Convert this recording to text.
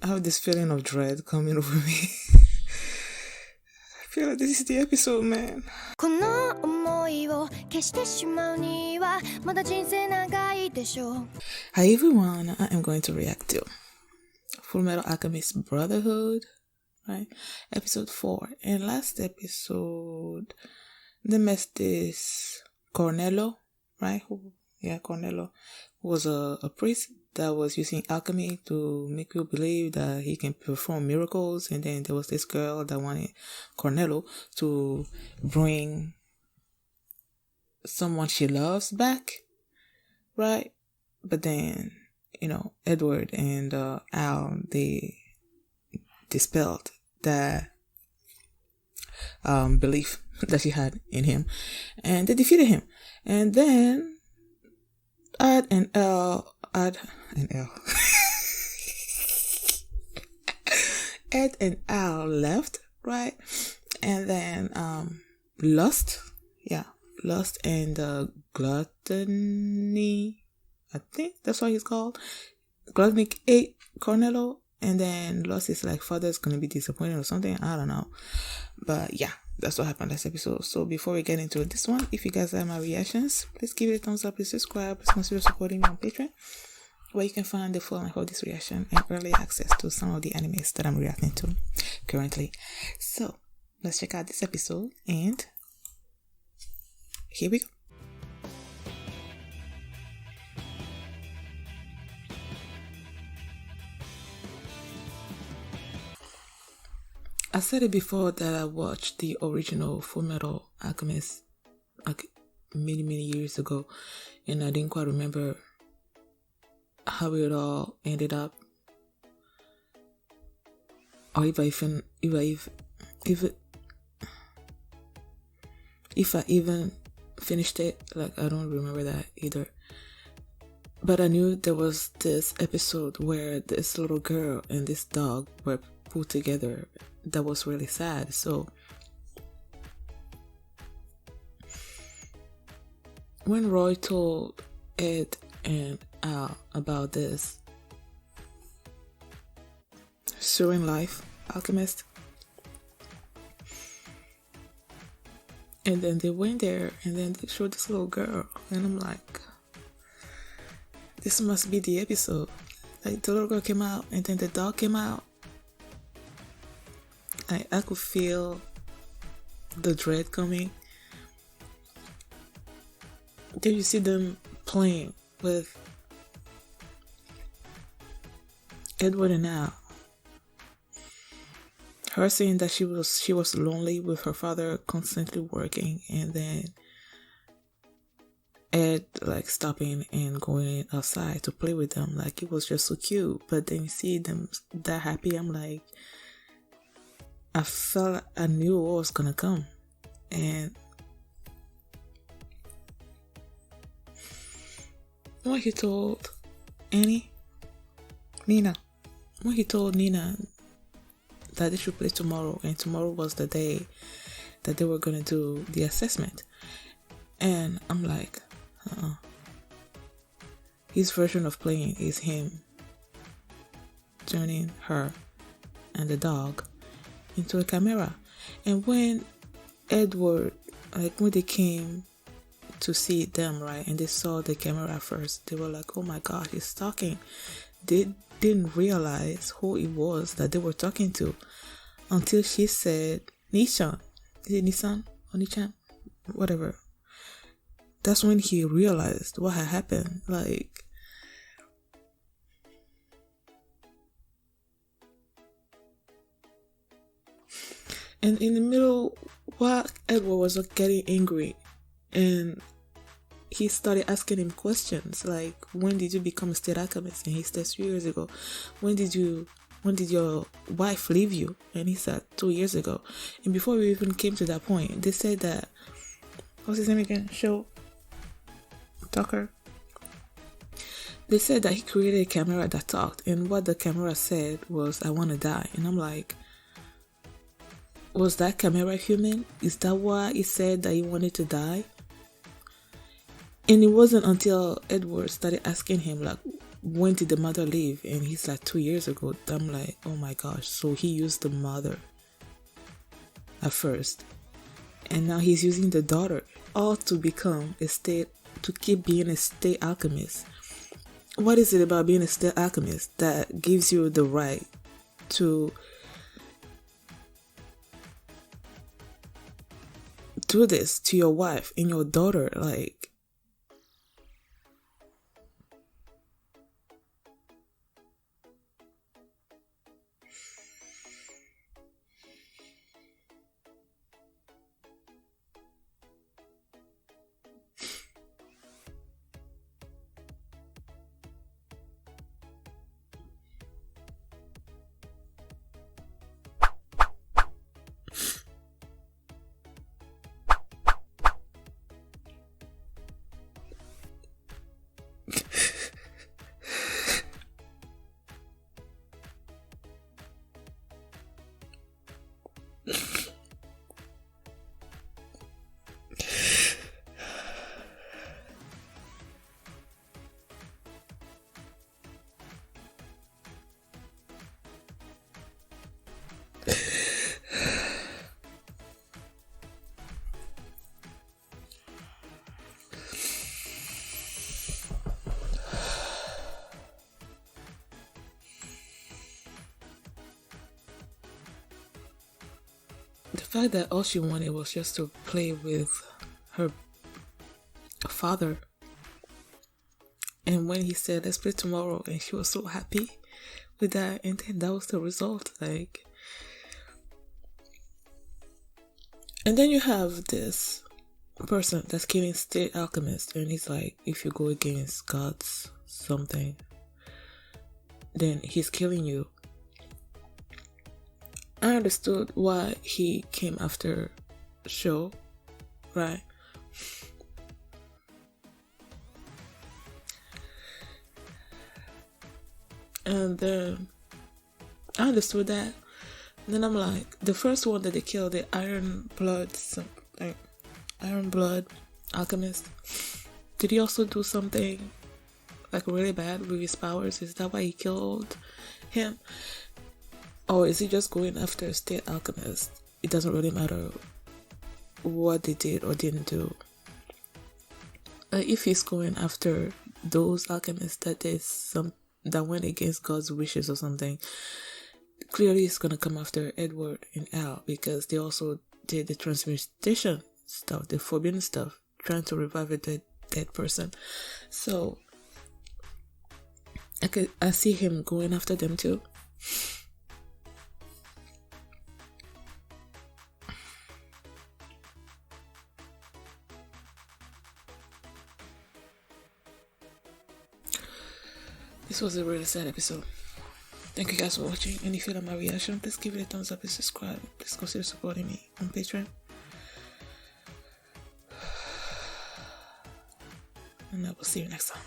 I have this feeling of dread coming over me. I feel like this is the episode, man. Hi everyone, I am going to react to Fullmetal Alchemist Brotherhood, right? Episode 4. And last episode, they met this Cornello, right? Cornello was a priest that was using alchemy to make people believe that he can perform miracles. And then there was this girl that wanted Cornello to bring someone she loves back, right? But then, Edward and Al, they dispelled that belief that she had in him, and they defeated him. And then Ed and Al Ed and Al left, right? And then Lust and Gluttony, I think that's what he's called. Gluttony ate Cornello, and then Lust is like, father's gonna be disappointed or something, I don't know. But yeah, that's what happened last episode. So before we get into this one, if you guys like my reactions, please give it a thumbs up, please subscribe, please consider supporting me on Patreon, where you can find the full and whole this reaction and early access to some of the animes that I'm reacting to currently. So let's check out this episode, and here we go. I said it before that I watched the original Fullmetal Alchemist like many years ago, and I didn't quite remember how it all ended up, or if I even finished it. Like, I don't remember that either. But I knew there was this episode where this little girl and this dog were put together. That was really sad. So when Roy told Ed and Al about this Surin Life Alchemist, and then they went there and then they showed this little girl, and I'm like, this must be the episode. Like, the little girl came out and then the dog came out. I could feel the dread coming. Then you see them playing with Edward and Al. Her saying that she was lonely with her father constantly working, and then Ed like stopping and going outside to play with them. Like, it was just so cute. But then you see them that happy, I'm like, I knew what was gonna come. And when he told Nina that they should play tomorrow, and tomorrow was the day that they were gonna do the assessment, and I'm like, his version of playing is him turning her and the dog into a camera. And when Edward, like, when they came to see them, right, and they saw the camera first, they were like, oh my gosh, he's talking. They didn't realize who it was that they were talking to until she said Nishan. Is it Nissan or Nichan? Whatever. That's when he realized what had happened. Like, and in the middle, while Edward was getting angry, and he started asking him questions like, when did you become a state alchemist? And he said 2 years ago. When did your wife leave you? And he said 2 years ago. And before we even came to that point, they said that, what's his name again? Tucker. They said that he created a camera that talked, and what the camera said was, I want to die. And I'm like, was that camera human? Is that why he said that he wanted to die? And it wasn't until Edward started asking him, like, when did the mother leave? And he's like 2 years ago. I'm like, oh my gosh. So he used the mother at first, and now he's using the daughter, all to become to keep being a state alchemist. What is it about being a state alchemist that gives you the right to do this to your wife and your daughter? Like, the fact that all she wanted was just to play with her father, and when he said let's play tomorrow, and she was so happy with that, and then that was the result. Like, and then you have this person that's killing state alchemist, and he's like, if you go against God's something, then he's killing you. I understood why he came after Show, right? And then I understood that. And then I'm like, the first one that they killed, the Iron Blood Alchemist, did he also do something like really bad with his powers? Is that why he killed him? Or is he just going after state alchemist? It doesn't really matter what they did or didn't do. If he's going after those alchemists that went against God's wishes or something, clearly he's gonna come after Edward and Al, because they also did the transmutation stuff, the forbidden stuff, trying to revive a dead person. So I see him going after them too. This was a really sad episode. Thank you guys for watching, and if you like my reaction, please give it a thumbs up and subscribe. Please consider supporting me on Patreon. And I will see you next time.